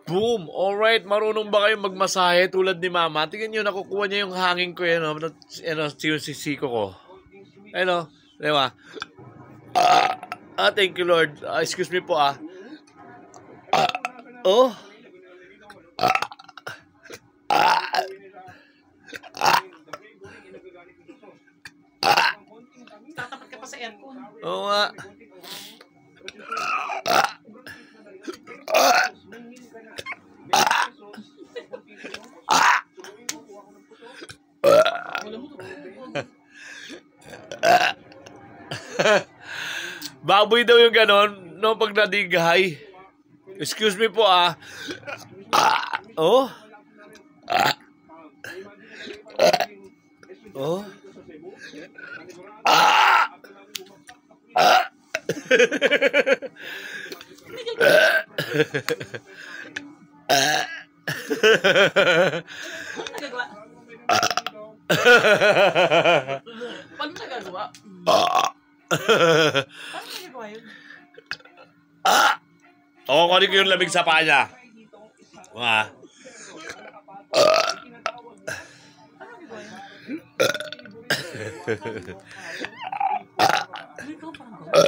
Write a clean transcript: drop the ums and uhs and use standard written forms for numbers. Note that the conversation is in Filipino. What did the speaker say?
Boom! Alright, marunong ba kayong magmasahe tulad ni Mama? Tingnan nyo, nakukuha niya yung hangin ko, yung sisiko ko. Ayun, di ba? Thank you, Lord. Excuse me po, Oh. Tatapat ka pa sa aircon. Oo nga. Baboy daw yung ganon, no, pag nadighay. Excuse me po, Oh. Oh. Paano nagagawa? Paano nagagawa yun? Oo, kunin ko yung lamig sa paa niya. Paano nagagawa yun? Ikaw parang gawin.